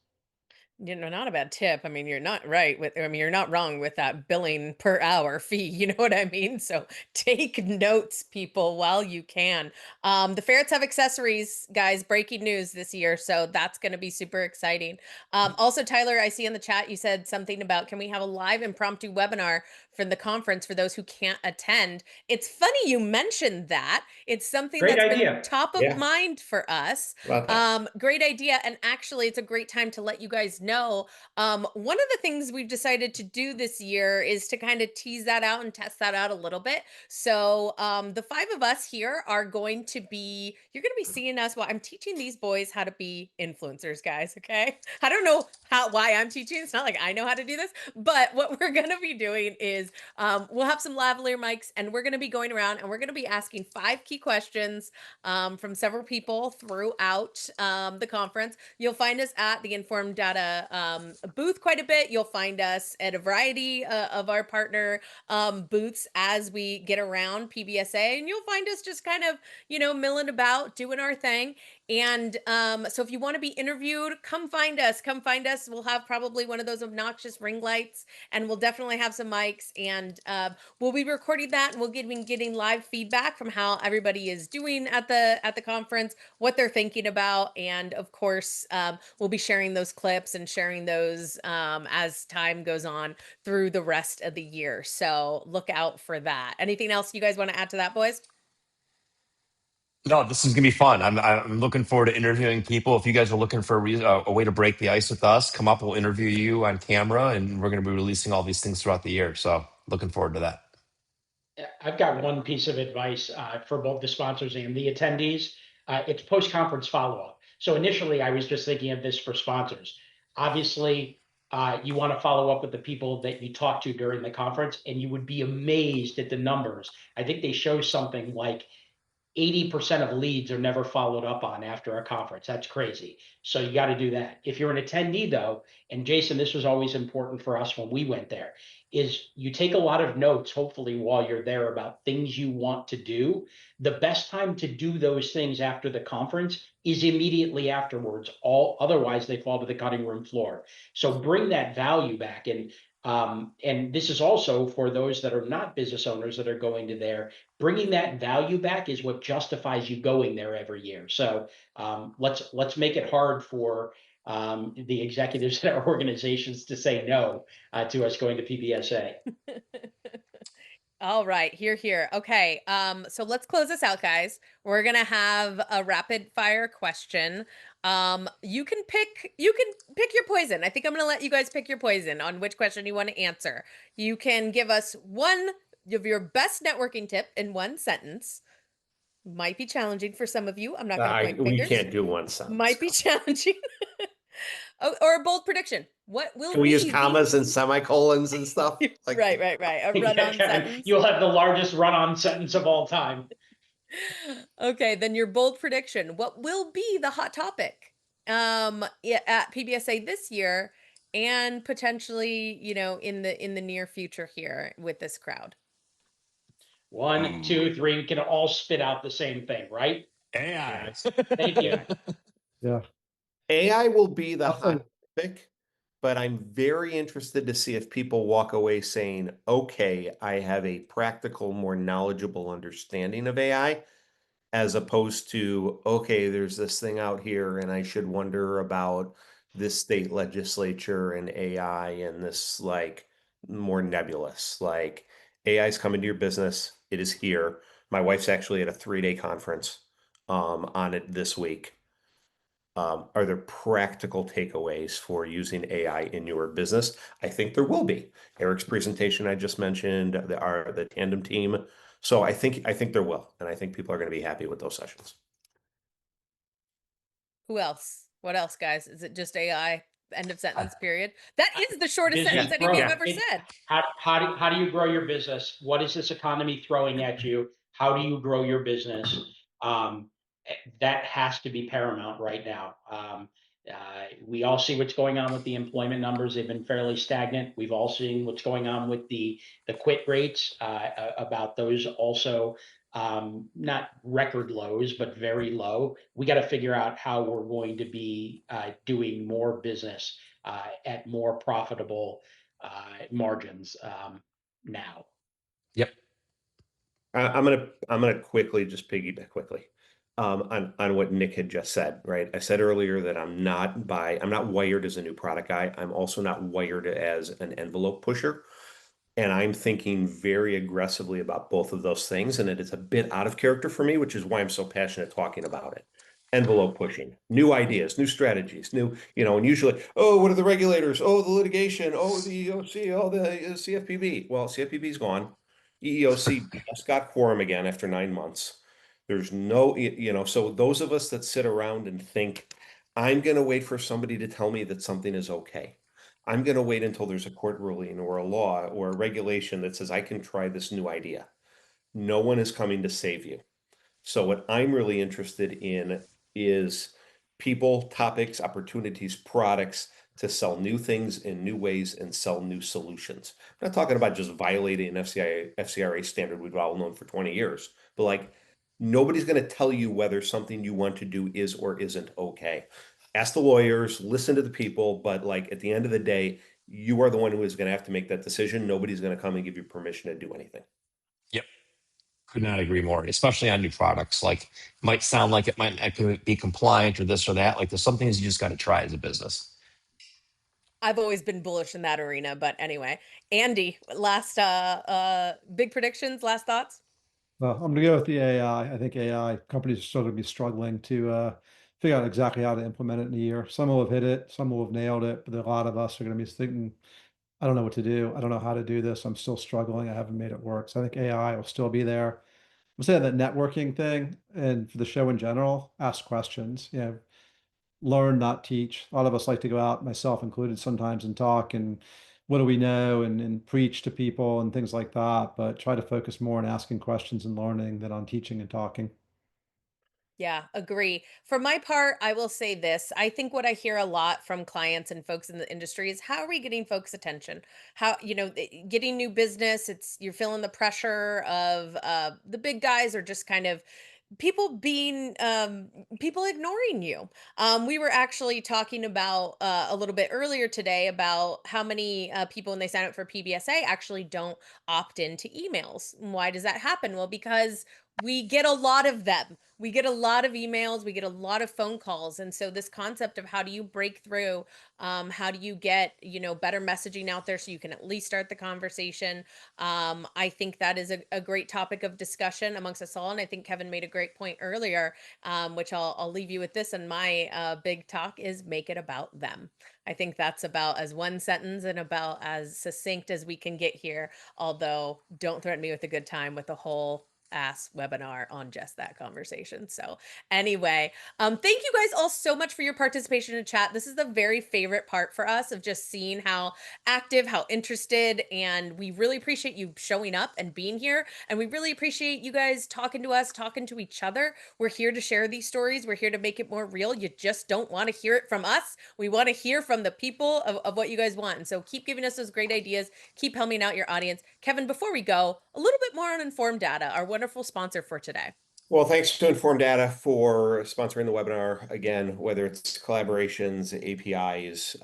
Not a bad tip. I mean, you're not wrong with that billing per hour fee. You know what I mean? So take notes, people, while you can. The ferrets have accessories, guys. Breaking news this year. So that's going to be super exciting. Also, Tyler, I see in the chat you said something about, can we have a live impromptu webinar for the conference for those who can't attend? It's funny you mentioned that. It's something Great that's been idea. top of Yeah, mind for us. about that. Great idea. And actually, it's a great time to let you guys know know. One of the things we've decided to do this year is to kind of tease that out and test that out a little bit. So the five of us here are going to be, you're going to be seeing us while I'm teaching these boys how to be influencers, guys. Okay. I don't know why I'm teaching. It's not like I know how to do this, but what we're going to be doing is we'll have some lavalier mics and we're going to be going around and we're going to be asking 5 key questions from several people throughout the conference. You'll find us at the Informed Data booth quite a bit. You'll find us at a variety of our partner booths as we get around PBSA, and you'll find us just kind of, milling about, doing our thing. And so if you want to be interviewed, come find us. Come find us. We'll have probably one of those obnoxious ring lights, and we'll definitely have some mics. And we'll be recording that, and we'll be getting live feedback from how everybody is doing at the conference, what they're thinking about, and of course, we'll be sharing those clips and sharing those as time goes on through the rest of the year. So look out for that. Anything else you guys want to add to that, boys? No, this is gonna be fun. I'm looking forward to interviewing people. If you guys are looking for a way to break the ice with us, come up. We'll interview you on camera, and we're going to be releasing all these things throughout the year. So looking forward to that. I've got one piece of advice for both the sponsors and the attendees. It's post-conference follow-up. So initially, I was just thinking of this for sponsors. Obviously, you want to follow up with the people that you talked to during the conference, and you would be amazed at the numbers. I think they show something like 80% of leads are never followed up on after a conference. That's crazy. So you got to do that. If you're an attendee though, and Jason, this was always important for us when we went there, is you take a lot of notes, hopefully while you're there, about things you want to do. The best time to do those things after the conference is immediately afterwards. Otherwise they fall to the cutting room floor. So bring that value back. And this is also for those that are not business owners that are going to there. Bringing that value back is what justifies you going there every year. So let's make it hard for the executives at our organizations to say no to us going to PBSA. All right, here. Okay, so let's close this out, guys. We're gonna have a rapid fire question. You can pick your poison. I think I'm gonna let you guys pick your poison on which question you want to answer. You can give us one of your best networking tip in one sentence. Might be challenging for some of you. I'm not gonna point We fingers. can't do one sentence. Might be challenging. Or a bold prediction. What will Can we use be commas and semicolons and stuff? Like, right. A run-on sentence. You'll have the largest run-on sentence of all time. Okay, then your bold prediction. What will be the hot topic at PBSA this year and potentially, in the near future here with this crowd? 1, 2, 3. We can all spit out the same thing, right? AI. Thank you. Yeah. AI will be the Also- hot topic, but I'm very interested to see if people walk away saying, okay, I have a practical, more knowledgeable understanding of AI, as opposed to, okay, there's this thing out here and I should wonder about this state legislature and AI and this like more nebulous. Like AI is coming to your business. It is here. My wife's actually at a 3-day conference on it this week. Are there practical takeaways for using AI in your business? I think there will be. Eric's presentation I just mentioned, the tandem team. So I think there will, and I think people are going to be happy with those sessions. Who else? What else, guys? Is it just AI? End of sentence, period. That is the shortest sentence any of you have ever said. How do you grow your business? What is this economy throwing at you? How do you grow your business? That has to be paramount right now. We all see what's going on with the employment numbers. They've been fairly stagnant. We've all seen what's going on with the quit rates, about those also not record lows, but very low. We got to figure out how we're going to be doing more business at more profitable margins now. Yep. I'm gonna quickly just piggyback quickly on what Nick had just said, right? I said earlier that I'm not wired as a new product guy. I'm also not wired as an envelope pusher. And I'm thinking very aggressively about both of those things. And it is a bit out of character for me, which is why I'm so passionate talking about it. envelope pushing, new ideas, new strategies, and usually, oh, what are the regulators? Oh, the litigation. Oh, the EEOC. Oh, the CFPB. Well, CFPB's gone. EEOC just got quorum again after 9 months. There's no, so those of us that sit around and think, I'm going to wait for somebody to tell me that something is okay. I'm going to wait until there's a court ruling or a law or a regulation that says I can try this new idea. No one is coming to save you. So what I'm really interested in is people, topics, opportunities, products to sell new things in new ways and sell new solutions. I'm not talking about just violating an FCRA standard we've all known for 20 years, but like nobody's going to tell you whether something you want to do is or isn't okay. Ask the lawyers, listen to the people, but like at the end of the day, you are the one who is going to have to make that decision. Nobody's going to come and give you permission to do anything. Yep. Could not agree more, especially on new products. Like, might sound like it might not be compliant or this or that. Like, there's some things you just got to try as a business. I've always been bullish in that arena, but anyway, Andy, last big predictions, last thoughts. Well, I'm gonna go with the AI. I think AI companies are still gonna be struggling to figure out exactly how to implement it in a year. Some will have hit it, some will have nailed it, but a lot of us are gonna be thinking, I don't know what to do. I don't know how to do this. I'm still struggling. I haven't made it work. So I think AI will still be there. I'm saying that networking thing and for the show in general, ask questions. Learn, not teach. A lot of us like to go out, myself included, sometimes and talk and what do we know and preach to people and things like that. But try to focus more on asking questions and learning than on teaching and talking. Yeah, agree. For my part, I will say this. I think what I hear a lot from clients and folks in the industry is how are we getting folks' attention? How, getting new business, you're feeling the pressure of the big guys or just kind of people being people ignoring you. We were actually talking about a little bit earlier today about how many people when they sign up for PBSA actually don't opt into emails. And why does that happen? Well, because we get a lot of them. We get a lot of emails, we get a lot of phone calls. And so this concept of how do you break through, how do you get, better messaging out there so you can at least start the conversation. I think that is a great topic of discussion amongst us all. And I think Kevin made a great point earlier, which I'll leave you with this. And my big talk is make it about them. I think that's about as one sentence and about as succinct as we can get here. Although don't threaten me with a good time with the whole ass webinar on just that conversation. So anyway, thank you guys all so much for your participation in chat. This is the very favorite part for us of just seeing how active, how interested, and we really appreciate you showing up and being here. And we really appreciate you guys talking to us, talking to each other. We're here to share these stories. We're here to make it more real. You just don't want to hear it from us. We want to hear from the people of what you guys want. And so keep giving us those great ideas. Keep helping out your audience. Kevin, before we go, a little bit more on Informed Data, our wonderful sponsor for today. Well, thanks to Informed Data for sponsoring the webinar. Again, whether it's collaborations, APIs,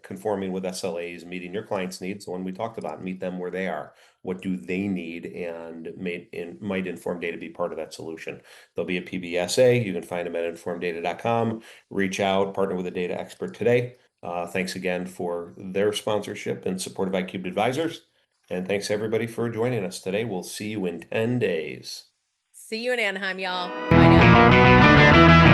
conforming with SLAs, meeting your clients' needs, the one we talked about, meet them where they are. What do they need, and might Informed Data be part of that solution? There'll be a PBSA. You can find them at informeddata.com. Reach out, partner with a data expert today. Thanks again for their sponsorship and support of IQubed Advisors. And thanks everybody for joining us today. We'll see you in 10 days. See you in Anaheim, y'all. Bye now.